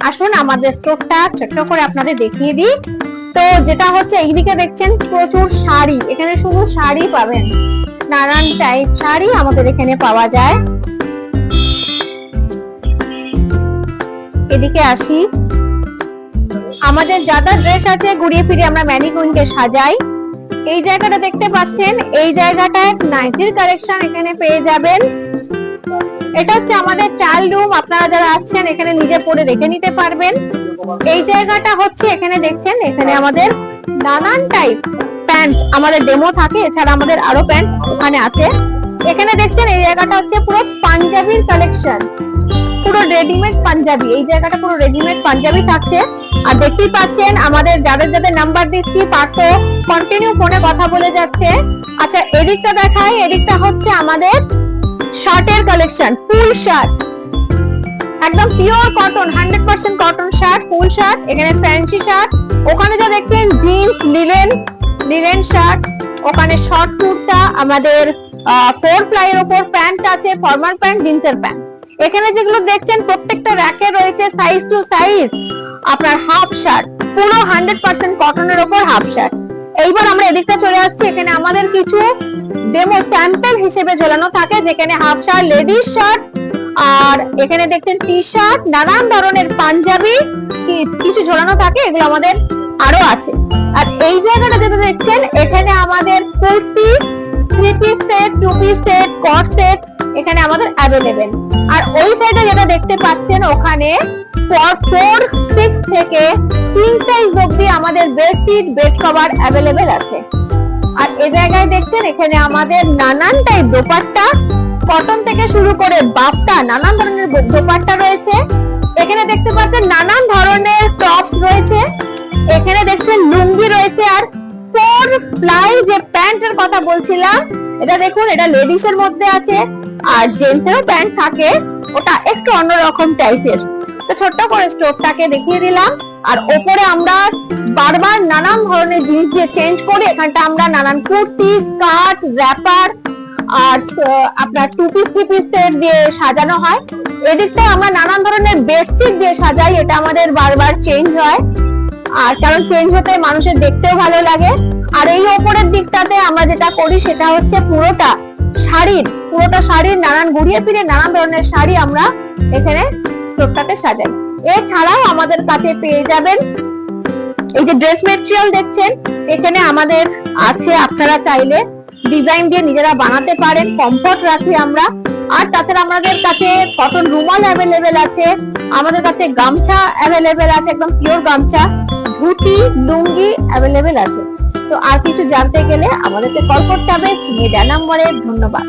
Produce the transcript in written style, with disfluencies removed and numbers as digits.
আসুন আমাদের স্টোরটা ছোট্ট করে আপনাদের দেখিয়ে দিই। তো যেটা হচ্ছে এইদিকে দেখছেন প্রচুর শাড়ি, এখানে শুধু শাড়ি পাবেন, নানান টাইপ শাড়ি আমাদের এখানে পাওয়া যায়। এদিকে আসি, আমাদের যাদের ড্রেস আছে ঘুরিয়ে ফিরিয়ে আমরা ম্যানিকুইনকে সাজাই। এই জায়গাটা দেখতে পাচ্ছেন, এই জায়গাটায় নাইটির কালেকশন এখানে পেয়ে যাবেন। এটা হচ্ছে আমাদের ট্রায়াল রুম, আপনারা যারা আসছেন এখানে নিজে পরে রেখে নিতে পারবেন। এই জায়গাটা হচ্ছে এখানে দেখছেন, এখানে আমাদের নানান টাইপ প্যান্ট আমাদের ডেমো থাকে, এছাড়া আমাদের আরো প্যান্ট ওখানে আছে। এখানে দেখছেন এই জায়গাটা হচ্ছে পুরো পাঞ্জাবির কালেকশন, পুরো রেডিমেড পাঞ্জাবি, এই জায়গাটা পুরো রেডিমেড পাঞ্জাবি থাকছে। আর দেখতেই পাচ্ছেন আমাদের যাদের যাদের নাম্বার দিচ্ছি পার্থ কন্টিনিউ ফোনে কথা বলে যাচ্ছে। আচ্ছা এদিকটা দেখাই, এদিকটা হচ্ছে আমাদের শার্টের কালেকশন, ফুল শার্ট, একদম pure cotton, 100% cotton shirt, full shirt, এখানে ফ্যান্সি শার্ট, ওখানে যা দেখছেন জিন্স, লিলেন শার্ট, ওখানে শর্ট কুর্তা, আমাদের 4 প্লাইয়ের উপর প্যান্ট আছে, ফর্মাল প্যান্ট, জিন্সের প্যান্ট। এখানে যেগুলো দেখছেন প্রত্যেকটা র্যাকে রয়েছে সাইজ টু সাইজ আপনার হাফ শার্ট, পুরো 100% কটনের উপর হাফ শার্ট। এইবার আমরা এদিকটা চলে আসছি, এখানে আমাদের কিছু ডেমো স্যাম্পল হিসেবে ঝোলানো থাকে, যেখানে হাফ শার্ট, লেডিস শার্ট, আর এখানে দেখছেন টি শার্ট, নানান ধরনের পাঞ্জাবি কিছু ঝোলানো থাকে, এগুলো আমাদের আরো আছে। আর এই জায়গাটা যেটা দেখছেন এখানে আমাদের kurti, 3 piece set, 2 piece set, cot set এখানে আমাদের অ্যাভেলেবেল। আর ওই সাইডে যেটা দেখতে পাচ্ছেন ওখানে 4, 6 থেকে 3 সাইজ অবধি আমাদের বেডশিট, বেড কভার অ্যাভেলেবেল আছে। আর এই জায়গায় দেখছেন এখানে আমাদের নানান টাইপ দোপাট্টা, কটন থেকে শুরু করে বাপ্তা, নানান ধরনের দোপাট্টা রয়েছে। এখানে দেখতে পাচ্ছেন নানান ধরনের টপস রয়েছে, এখানে দেখছেন লুঙ্গি রয়েছে। আর 4 প্লাই যে প্যান্টের কথা বলছিলাম, এটা দেখুন, এটা লেডিস এর মধ্যে আছে, আর জেন্টসেরও প্যান্ট থাকে, ওটা একটু অন্যরকম টাইপের। তো ছোট্ট করে স্টোরটাকে দেখিয়ে দিলাম। আর ওপরে আমরা বারবার নানান ধরনের জিনিস দিয়ে চেঞ্জ করি, এখানটা আমরা নানান কুর্তি, স্কার্ট, র্যাপার আর আপনার 2 পিস 3 পিস সেট দিয়ে সাজানো হয়। এদিকটা আমরা নানান ধরনের বেডশিট দিয়ে সাজাই, এটা আমাদের বারবার চেঞ্জ হয়, আর কারণ চেঞ্জ হতে মানুষের দেখতেও ভালো লাগে। আর এই ওপরের দিকটাতে আমরা যেটা করি সেটা হচ্ছে পুরোটা শাড়ির নানান ঘুরিয়ে ফিরে নানান ধরনের শাড়ি আমরা এখানে স্টোরটাতে সাজাই। এছাড়াও আমাদের কাছে পেয়ে যাবেন এই যে ড্রেস মেটেরিয়াল দেখছেন, এখানে আমাদের আছে, আপনারা চাইলে ডিজাইন দিয়ে নিজেরা বানাতে পারেন, কমফর্ট রাখি আমরা। আর তাছাড়া আমাদের কাছে কটন রুমাল অ্যাভেলেবেল আছে, আমাদের কাছে গামছা অ্যাভেলেবেল আছে, একদম পিওর গামছা, ধুতি, লুঙ্গি অ্যাভেলেবেল আছে। তো আর কিছু জানতে গেলে আমাদেরকে কল করতে হবে স্ক্রিনে দেওয়া নম্বরে। ধন্যবাদ।